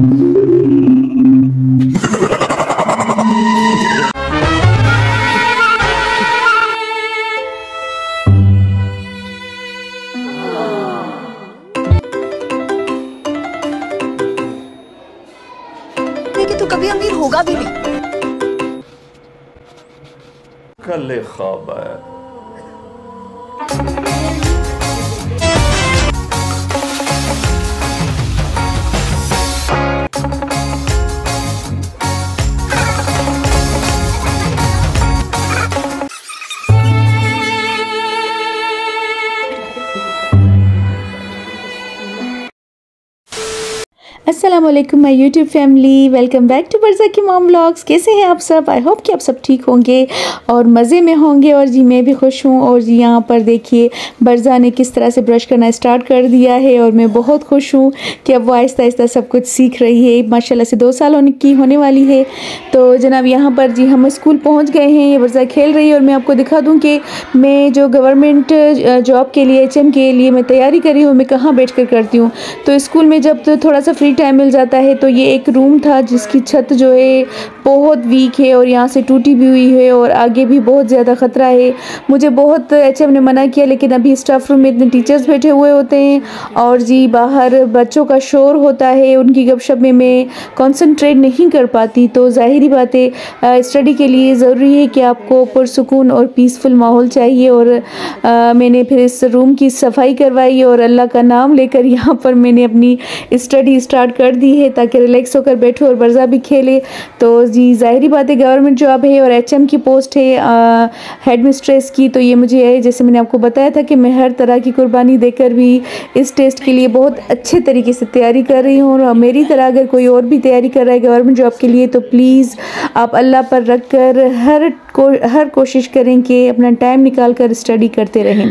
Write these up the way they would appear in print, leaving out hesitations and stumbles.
कि तू कभी अमीर होगा भी नहीं। कल ख्वाब है। अस्सलाम वालेकुम my YouTube family, welcome back to Barza की मॉम व्लॉग्स। कैसे हैं आप सब? आई होप कि आप सब ठीक होंगे और मज़े में होंगे। और जी मैं भी खुश हूँ। और जी यहाँ पर देखिए बरज़ा ने किस तरह से ब्रश करना स्टार्ट कर दिया है और मैं बहुत खुश हूँ कि अब वो आहिस्ता आहिस्ता सब कुछ सीख रही है। माशाल्लाह से 2 साल की होने वाली है। तो जनाब यहाँ पर जी हम स्कूल पहुँच गए हैं। ये बरज़ा खेल रही है और मैं आपको दिखा दूँ कि मैं जो गवर्नमेंट जॉब के लिए HM के लिए मैं तैयारी कर रही हूँ, मैं कहाँ बैठ कर करती हूँ। तो स्कूल में जब तो थोड़ा सा फ्री टाइम मिल जाता है तो ये एक रूम था जिसकी छत जो है बहुत वीक है और यहाँ से टूटी भी हुई है और आगे भी बहुत ज़्यादा ख़तरा है। मुझे बहुत HM ने मना किया, लेकिन अभी स्टाफ रूम में इतने टीचर्स बैठे हुए होते हैं और जी बाहर बच्चों का शोर होता है, उनकी गपशप में मैं कंसंट्रेट नहीं कर पाती। तो ज़ाहिरी बात है स्टडी के लिए ज़रूरी है कि आपको पुरसुकून और पीसफुल माहौल चाहिए। और मैंने फिर इस रूम की सफाई करवाई और अल्लाह का नाम लेकर यहाँ पर मैंने अपनी स्टडी स्टार्ट कर दी है ताकि रिलैक्स होकर बैठो और बरज़ा भी खेले। तो जी ज़ाहिरी बात है गवर्नमेंट जॉब है और HM की पोस्ट है हेड मिस्ट्रेस की। तो ये मुझे है, जैसे मैंने आपको बताया था कि मैं हर तरह की कुर्बानी देकर भी इस टेस्ट के लिए बहुत अच्छे तरीके से तैयारी कर रही हूँ। और मेरी तरह अगर कोई और भी तैयारी कर रहा है गवर्नमेंट जॉब के लिए तो प्लीज़ आप अल्लाह पर रख कर हर कोशिश करें कि अपना टाइम निकाल कर स्टडी करते रहें।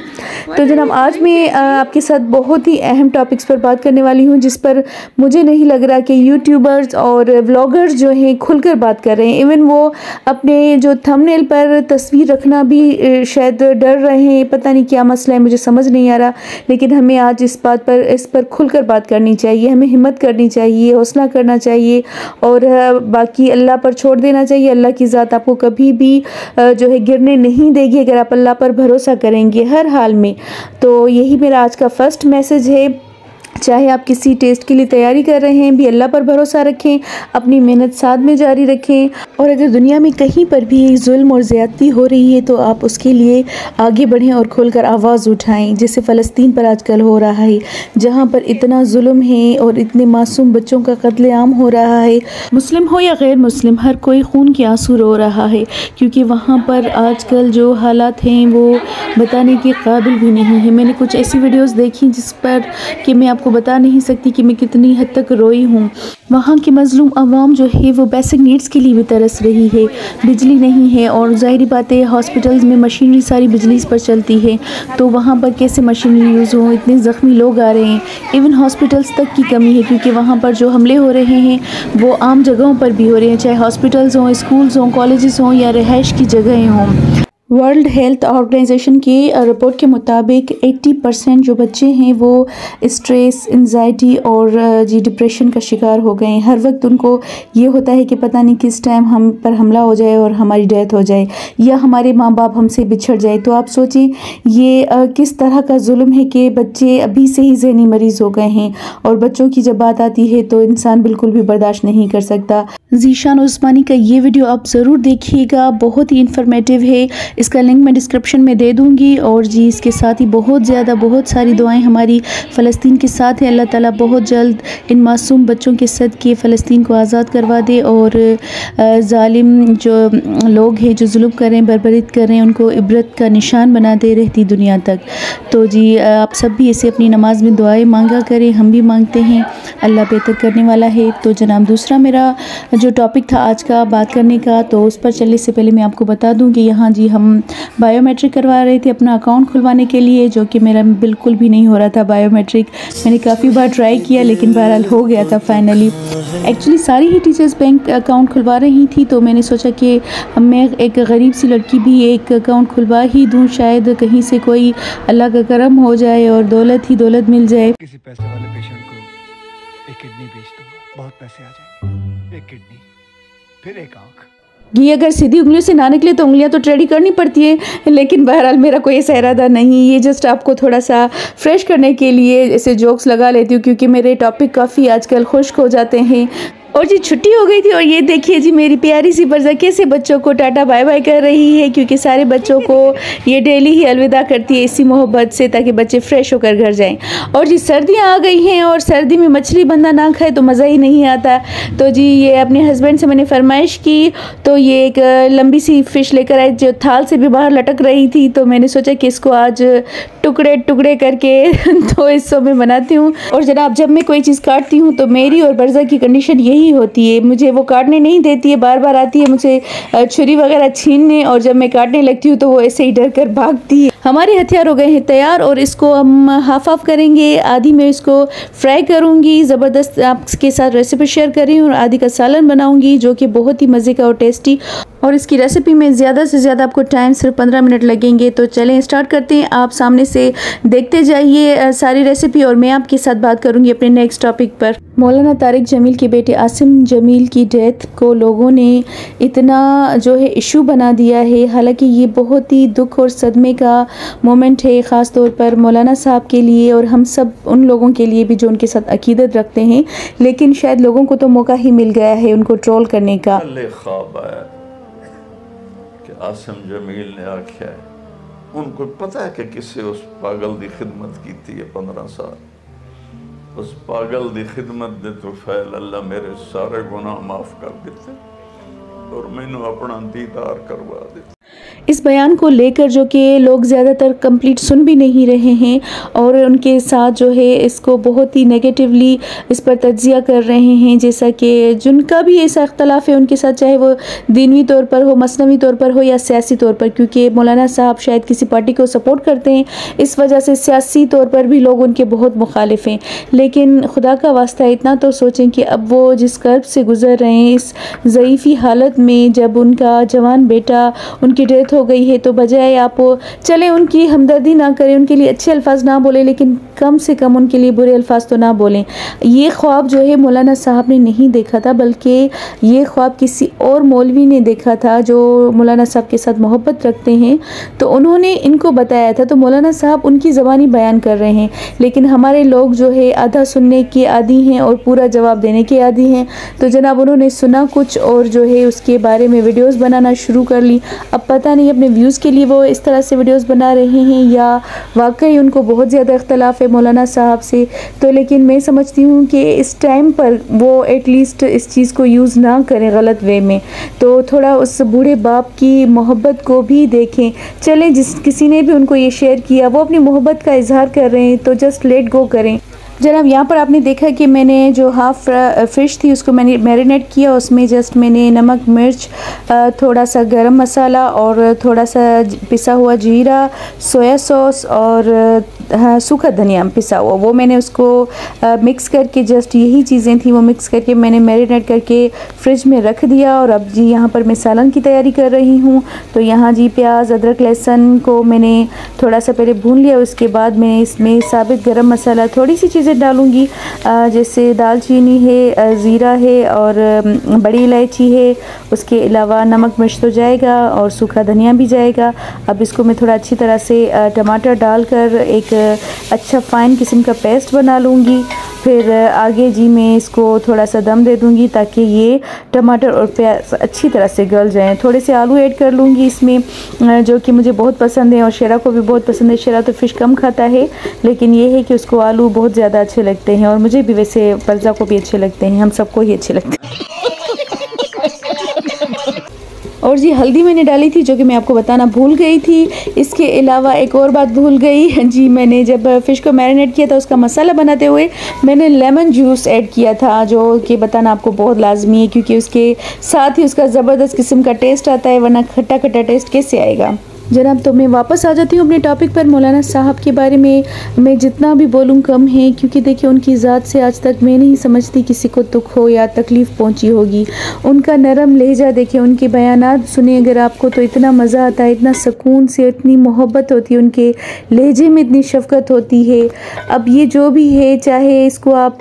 तो जनाब आज मैं आपके साथ बहुत ही अहम टॉपिक्स पर बात करने वाली हूँ जिस पर मुझे नहीं लग रहा कि यूट्यूबर्स और व्लॉगर्स जो हैं खुलकर बात कर रहे हैं। इवन वो अपने जो थंबनेल पर तस्वीर रखना भी शायद डर रहे हैं। पता नहीं क्या मसला है, मुझे समझ नहीं आ रहा। लेकिन हमें आज इस पर खुलकर बात करनी चाहिए। हमें हिम्मत करनी चाहिए, हौसला करना चाहिए और बाकी अल्लाह पर छोड़ देना चाहिए। अल्लाह की ज़ात आपको कभी भी जो है गिरने नहीं देगी अगर आप अल्लाह पर भरोसा करेंगे हर हाल में। तो यही मेरा आज का फर्स्ट मैसेज है। चाहे आप किसी टेस्ट के लिए तैयारी कर रहे हैं भी अल्लाह पर भरोसा रखें, अपनी मेहनत साथ में जारी रखें। और अगर दुनिया में कहीं पर भी जुल्म और ज़्यादती हो रही है तो आप उसके लिए आगे बढ़ें और खुलकर आवाज़ उठाएं। जैसे फ़लस्तीन पर आजकल हो रहा है, जहां पर इतना जुल्म है और इतने मासूम बच्चों का कत्लेआम हो रहा है। मुस्लिम हो या गैर मुस्लिम, हर कोई खून के आंसू रो रहा है क्योंकि वहाँ पर आजकल जो हालात हैं वो बताने के काबिल भी नहीं है। मैंने कुछ ऐसी वीडियोज़ देखी जिस पर कि मैं आपको बता नहीं सकती कि मैं कितनी हद तक रोई हूँ। वहाँ की मज़लूम आवाम जो है वो बेसिक नीड्स के लिए भी तरस रही है। बिजली नहीं है और ज़ाहिरी बात है हॉस्पिटल्स में मशीनरी सारी बिजली पर चलती है, तो वहाँ पर कैसे मशीनरी यूज़ हो। इतने ज़ख्मी लोग आ रहे हैं, इवन हॉस्पिटल्स तक की कमी है क्योंकि वहाँ पर जो हमले हो रहे हैं वो आम जगहों पर भी हो रहे हैं, चाहे हॉस्पिटल्स हों, स्कूल्स हों, कॉलेजेस हों या रिहाइश की जगहें हों। वर्ल्ड हेल्थ ऑर्गेनाइजेशन की रिपोर्ट के मुताबिक 80% जो बच्चे हैं वो स्ट्रेस, एंजाइटी और जी डिप्रेशन का शिकार हो गए हैं। हर वक्त उनको ये होता है कि पता नहीं किस टाइम हम पर हमला हो जाए और हमारी डेथ हो जाए या हमारे माँ बाप हमसे बिछड़ जाए। तो आप सोचें ये किस तरह का जुल्म है कि बच्चे अभी से ही ज़हनी मरीज़ हो गए हैं। और बच्चों की जब बात आती है तो इंसान बिल्कुल भी बर्दाश्त नहीं कर सकता। ज़ीशान उस्मानी का ये वीडियो आप ज़रूर देखिएगा, बहुत ही इंफॉर्मेटिव है। इसका लिंक मैं डिस्क्रिप्शन में दे दूँगी। और जी इसके साथ ही बहुत सारी दुआएं हमारी फ़लस्तीन के साथ हैं। अल्लाह ताला बहुत जल्द इन मासूम बच्चों के सदक़े फ़लस्तीन को आज़ाद करवा दे और ज़ालिम जो लोग हैं जो जुल्म कर रहे हैं, बर्बरीत कर रहे हैं, उनको इबरत का निशान बना दे रहती दुनिया तक। तो जी आप सब भी ऐसे अपनी नमाज में दुआएं मांगा करें, हम भी मांगते हैं, अल्लाह बेहतर करने वाला है। तो जनाब दूसरा मेरा जो टॉपिक था आज का बात करने का, तो उस पर चलने से पहले मैं आपको बता दूं कि यहाँ जी हम बायोमेट्रिक करवा रहे थे अपना अकाउंट खुलवाने के लिए, जो कि मेरा बिल्कुल भी नहीं हो रहा था बायोमेट्रिक। मैंने काफ़ी बार ट्राई किया लेकिन बहरहाल हो गया था फाइनली। एक्चुअली सारी ही टीचर्स बैंक अकाउंट खुलवा रही थी, तो मैंने सोचा कि मैं एक गरीब सी लड़की भी एक अकाउंट खुलवा ही दूँ, शायद कहीं से कोई अल्लाह का करम हो जाए और दौलत ही दौलत मिल जाए। किसी पैसे वाले पेशेंट को एक किडनी बेच दूँगा। बहुत पैसे आ जाएंगे, एक किडनी, फिर एक आंख। घी अगर सीधी उंगलियों से ना निकले तो उंगलियां तो टेढ़ी करनी पड़ती है, लेकिन बहरहाल मेरा कोई ऐसा इरादा नहीं, ये जस्ट आपको थोड़ा सा फ्रेश करने के लिए ऐसे जोक्स लगा लेती हूँ, क्योंकि मेरे टॉपिक काफ़ी आजकल खुश्क हो जाते हैं। और जी छुट्टी हो गई थी और ये देखिए जी मेरी प्यारी सी बरज़ा कैसे बच्चों को टाटा बाय बाय कर रही है, क्योंकि सारे बच्चों को ये डेली ही अलविदा करती है इसी मोहब्बत से, ताकि बच्चे फ्रेश होकर घर जाएं। और जी सर्दियाँ आ गई हैं और सर्दी में मछली बंदा ना खाए तो मज़ा ही नहीं आता। तो जी ये अपने हस्बैंड से मैंने फरमाइश की, तो ये एक लंबी सी फ़िश लेकर आए जो थाल से भी बाहर लटक रही थी। तो मैंने सोचा कि इसको आज टुकड़े टुकड़े करके तो हिस्सों में बनाती हूँ। और जनाब जब मैं कोई चीज़ काटती हूँ तो मेरी और बरज़ा की कंडीशन यही होती है, मुझे वो काटने नहीं देती है, बार बार आती है मुझे छुरी वगैरह छीनने, और जब मैं काटने लगती हूँ तो वो ऐसे ही डर कर भागती है। हमारे हथियार हो गए हैं तैयार और इसको हम हाफ ऑफ करेंगे। आधी मैं इसको फ्राई करूँगी, ज़बरदस्त आपके साथ रेसिपी शेयर कर रही हूँ, और आधी का सालन बनाऊँगी जो कि बहुत ही मज़े का और टेस्टी। और इसकी रेसिपी में ज़्यादा से ज़्यादा आपको टाइम सिर्फ 15 मिनट लगेंगे। तो चलें स्टार्ट करते हैं, आप सामने से देखते जाइए सारी रेसिपी, और मैं आपके साथ बात करूँगी अपने नेक्स्ट टॉपिक पर। मौलाना तारिक जमील के बेटे आसिम जमील की डेथ को लोगों ने इतना जो है इशू बना दिया है, हालांकि ये बहुत ही दुख और सदमे का मोमेंट है, ख़ास तौर पर मौलाना साहब के लिए और हम सब उन लोगों के लिए भी जो उनके साथ अकीदत रखते हैं। लेकिन शायद लोगों को तो मौका ही मिल गया है उनको ट्रोल करने का। ख्वाब आया कि आसिम जमील ने आख्या है, उनको पता है कि किससे उस पागल की खिदमत की थी 15 साल। उस पागल की खिदमत दे तो फैल अल्लाह मेरे सारे गुनाह माफ़ कर देते और मैनू अपना दीदार करवा देते। इस बयान को लेकर जो कि लोग ज़्यादातर कंप्लीट सुन भी नहीं रहे हैं और उनके साथ जो है इसको बहुत ही नेगेटिवली इस पर तज्जिया कर रहे हैं, जैसा कि जिनका भी ऐसा इख्तलाफ है उनके साथ, चाहे वो दीनवी तौर पर हो, मसनवी तौर पर हो या सियासी तौर पर, क्योंकि मौलाना साहब शायद किसी पार्टी को सपोर्ट करते हैं, इस वजह से सियासी तौर पर भी लोग उनके बहुत मुखालिफ हैं। लेकिन खुदा का वास्ता इतना तो सोचें कि अब वो जिस कर्ब से गुज़र रहे हैं, इस ज़ईफ़ी हालत में, जब उनका जवान बेटा उनकी डेथ हो गई है, तो बजाय आप चले उनकी हमदर्दी ना करें, उनके लिए अच्छे अल्फाज ना बोलें, लेकिन कम से कम उनके लिए बुरे अल्फाज तो ना बोलें। ये ख्वाब जो है मौलाना साहब ने नहीं देखा था, बल्कि ये ख्वाब किसी और मौलवी ने देखा था जो मौलाना साहब के साथ मोहब्बत रखते हैं, तो उन्होंने इनको बताया था। तो मौलाना साहब उनकी ज़बानी बयान कर रहे हैं, लेकिन हमारे लोग जो है आधा सुनने के आदी हैं और पूरा जवाब देने के आदी हैं। तो जनाब उन्होंने सुना कुछ और जो है उसके बारे में वीडियोज़ बनाना शुरू कर ली। अब पता नहीं अपने व्यूज़ के लिए वो इस तरह से वीडियोस बना रहे हैं या वाकई उनको बहुत ज़्यादा इख्तलाफ है मौलाना साहब से। तो लेकिन मैं समझती हूँ कि इस टाइम पर वो एटलीस्ट इस चीज़ को यूज़ ना करें गलत वे में, तो थोड़ा उस बूढ़े बाप की मोहब्बत को भी देखें। चलें जिस किसी ने भी उनको ये शेयर किया वो अपनी मोहब्बत का इजहार कर रहे हैं, तो जस्ट लेट गो करें। जनाब यहाँ पर आपने देखा कि मैंने जो हाफ़ फ़िश थी उसको मैंने मैरिनेट किया, उसमें जस्ट मैंने नमक, मिर्च, थोड़ा सा गरम मसाला और थोड़ा सा पिसा हुआ जीरा, सोया सॉस और हाँ सूखा धनिया पिसा हुआ, वो मैंने उसको मिक्स करके, जस्ट यही चीज़ें थी वो मिक्स करके मैंने मैरिनेट करके फ्रिज में रख दिया। और अब जी यहाँ पर मैं सालन की तैयारी कर रही हूँ। तो यहाँ जी प्याज, अदरक, लहसुन को मैंने थोड़ा सा पहले भून लिया, उसके बाद मैं इसमें साबित गरम मसाला, थोड़ी सी चीज़ें डालूँगी, जैसे दालचीनी है, ज़ीरा है और बड़ी इलायची है, उसके अलावा नमक मिर्च तो जाएगा और सूखा धनिया भी जाएगा। अब इसको मैं थोड़ा अच्छी तरह से टमाटर डालकर एक अच्छा फ़ाइन किस्म का पेस्ट बना लूँगी। फिर आगे जी मैं इसको थोड़ा सा दम दे दूँगी ताकि ये टमाटर और प्याज अच्छी तरह से गल जाएं। थोड़े से आलू ऐड कर लूँगी इसमें, जो कि मुझे बहुत पसंद है और शेरा को भी बहुत पसंद है। शेरा तो फ़िश कम खाता है, लेकिन ये है कि उसको आलू बहुत ज़्यादा अच्छे लगते हैं और मुझे भी, वैसे बरज़ा को भी अच्छे लगते हैं, हम सबको ही अच्छे लगते हैं। और जी हल्दी मैंने डाली थी जो कि मैं आपको बताना भूल गई थी। इसके अलावा एक और बात भूल गई जी, मैंने जब फ़िश को मैरिनेट किया था उसका मसाला बनाते हुए मैंने लेमन जूस ऐड किया था, जो कि बताना आपको बहुत लाजमी है क्योंकि उसके साथ ही उसका ज़बरदस्त किस्म का टेस्ट आता है, वरना खट्टा खट्टा टेस्ट कैसे आएगा। जनाब, तो मैं वापस आ जाती हूँ अपने टॉपिक पर। मौलाना साहब के बारे में मैं जितना भी बोलूँ कम है, क्योंकि देखिए उनकी ज़ात से आज तक मैं नहीं समझती किसी को दुख हो या तकलीफ़ पहुँची होगी। उनका नरम लहजा देखिए, उनके बयानात सुने अगर आपको तो इतना मज़ा आता है, इतना सुकून से, इतनी मोहब्बत होती है, उनके लहजे में इतनी शफ़क़त होती है। अब ये जो भी है, चाहे इसको आप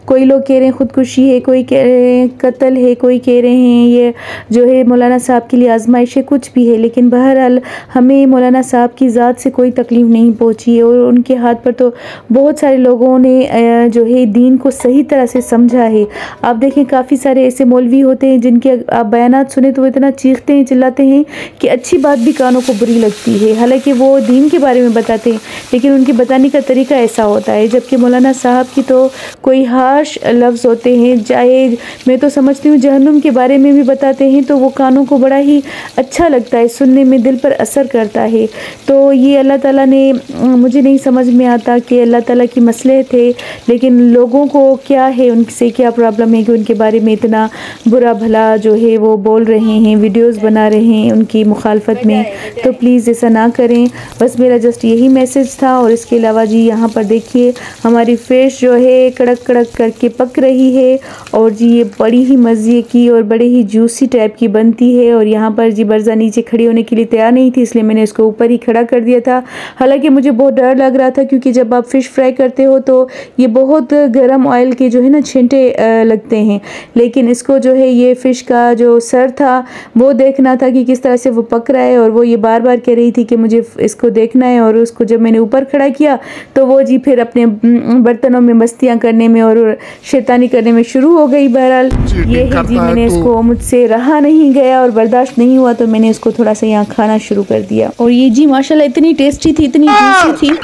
कोई लोग कह रहे हैं ख़ुदकुशी है, कोई कह रहे हैं कत्ल है, कोई कह रहे हैं ये जो है मौलाना साहब के लिए आजमाइश है, कुछ भी है, लेकिन बहरहाल हमें मौलाना साहब की ज़ात से कोई तकलीफ़ नहीं पहुंची है। और उनके हाथ पर तो बहुत सारे लोगों ने जो है दीन को सही तरह से समझा है। आप देखें काफ़ी सारे ऐसे मौलवी होते हैं जिनके आप बयानात सुने तो वो इतना चीखते हैं, चिल्लाते हैं कि अच्छी बात भी कानों को बुरी लगती है। हालांकि वो दीन के बारे में बताते हैं, लेकिन उनके बताने का तरीका ऐसा होता है। जबकि मौलाना साहब की तो कोई हार्श लफ्ज़ होते हैं, चाहे मैं तो समझती हूँ जहन्नुम के बारे में भी बताते हैं तो वो कानों को बड़ा ही अच्छा लगता है, सुनने में दिल पर असर करता है। तो ये अल्लाह ताला ने, मुझे नहीं समझ में आता कि अल्लाह ताला की मसले थे, लेकिन लोगों को क्या है, उनसे क्या प्रॉब्लम है कि उनके बारे में इतना बुरा भला जो है वो बोल रहे हैं, वीडियोस बना रहे हैं उनकी मुखालफत में। तो प्लीज़ ऐसा ना करें। बस मेरा जस्ट यही मैसेज था। और इसके अलावा जी यहाँ पर देखिए हमारी फ़िश जो है कड़क कड़क करके पक रही है, और जी ये बड़ी ही मज़े की और बड़े ही जूसी टाइप की बनती है। और यहाँ पर जी बरज़ा नीचे खड़ी होने के लिए तैयार नहीं थी, इसलिए मैंने इसको ऊपर ही खड़ा कर दिया था। हालांकि मुझे बहुत डर लग रहा था, क्योंकि जब आप फ़िश फ्राई करते हो तो ये बहुत गर्म ऑयल के जो है ना छींटे लगते हैं, लेकिन इसको जो है ये फ़िश का जो सर था वो देखना था कि किस तरह से वो पक रहा है। और वो ये बार बार कह रही थी कि मुझे इसको देखना है। और उसको जब मैंने ऊपर खड़ा किया तो वो जी फिर अपने बर्तनों में मस्तियाँ करने में और शैतानी करने में शुरू हो गई। बहरहाल ये है जी, मैंने इसको, मुझसे रहा नहीं गया और बर्दाश्त नहीं हुआ तो मैंने इसको थोड़ा सा यहाँ खाना शुरू कर दिया। और ये जी माशाल्लाह इतनी टेस्टी थी, इतनी जूसी थी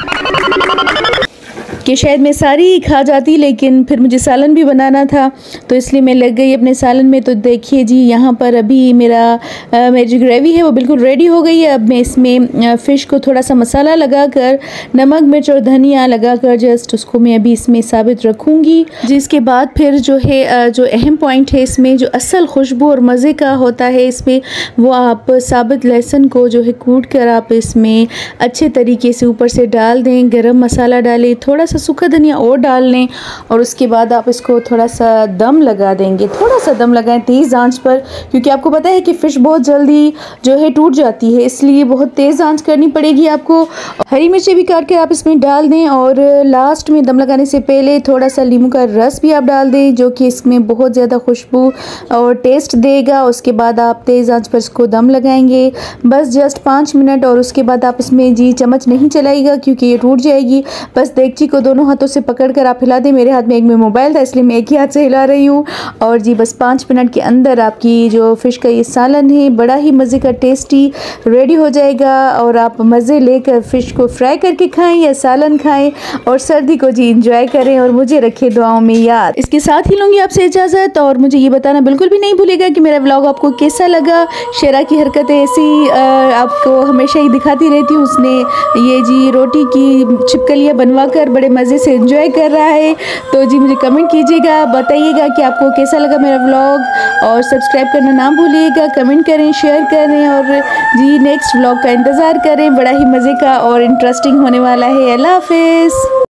कि शायद मैं सारी ही खा जाती, लेकिन फिर मुझे सालन भी बनाना था तो इसलिए मैं लग गई अपने सालन में। तो देखिए जी यहाँ पर अभी मेरी जो ग्रेवी है वो बिल्कुल रेडी हो गई है। अब मैं इसमें फ़िश को थोड़ा सा मसाला लगाकर, नमक मिर्च और धनिया लगाकर जस्ट उसको मैं अभी इसमें साबित रखूँगी। जिसके बाद फिर जो है जो अहम पॉइंट है इसमें, जो असल खुशबू और मज़े का होता है इसमें, वो आप साबित लहसुन को जो है कूट कर आप इसमें अच्छे तरीके से ऊपर से डाल दें। गरम मसाला डालें, थोड़ा सा सूखा धनिया और डाल लें, और उसके बाद आप इसको थोड़ा सा दम लगा देंगे। थोड़ा सा दम लगाएं तेज़ आंच पर, क्योंकि आपको पता है कि फ़िश बहुत जल्दी जो है टूट जाती है, इसलिए बहुत तेज़ आंच करनी पड़ेगी आपको। हरी मिर्ची भी काट कर आप इसमें डाल दें, और लास्ट में दम लगाने से पहले थोड़ा सा नींबू का रस भी आप डाल दें, जो कि इसमें बहुत ज़्यादा खुशबू और टेस्ट देगा। उसके बाद आप तेज़ आंच पर इसको दम लगाएंगे बस जस्ट 5 मिनट, और उसके बाद आप इसमें जी चम्मच नहीं चलाइएगा क्योंकि ये टूट जाएगी। बस देगची को दोनों हाथों से पकड़कर आप हिला दें। मेरे हाथ में एक में मोबाइल था इसलिए मैं एक ही हाथ से हिला रही हूँ। और जी बस 5 मिनट के अंदर आपकी जो फ़िश का ये सालन है बड़ा ही मज़े का टेस्टी रेडी हो जाएगा। और आप मज़े लेकर फ़िश को फ्राई करके खाएं या सालन खाएं, और सर्दी को जी इंजॉय करें, और मुझे रखे दुआओं में याद। इसके साथ ही लूँगी आपसे इजाज़त, और मुझे ये बताना बिल्कुल भी नहीं भूलिएगा कि मेरा व्लॉग आपको कैसा लगा। शेरा की हरकतें ऐसी आपको हमेशा ही दिखाती रहती हूँ। उसने ये जी रोटी की छिपकलियाँ बनवा कर बड़े मज़े से एंजॉय कर रहा है। तो जी मुझे कमेंट कीजिएगा, बताइएगा कि आपको कैसा लगा मेरा व्लॉग, और सब्सक्राइब करना ना भूलिएगा। कमेंट करें, शेयर करें, और जी नेक्स्ट व्लॉग का इंतज़ार करें, बड़ा ही मज़े का और इंटरेस्टिंग होने वाला है। अल्लाह हाफ़िज़।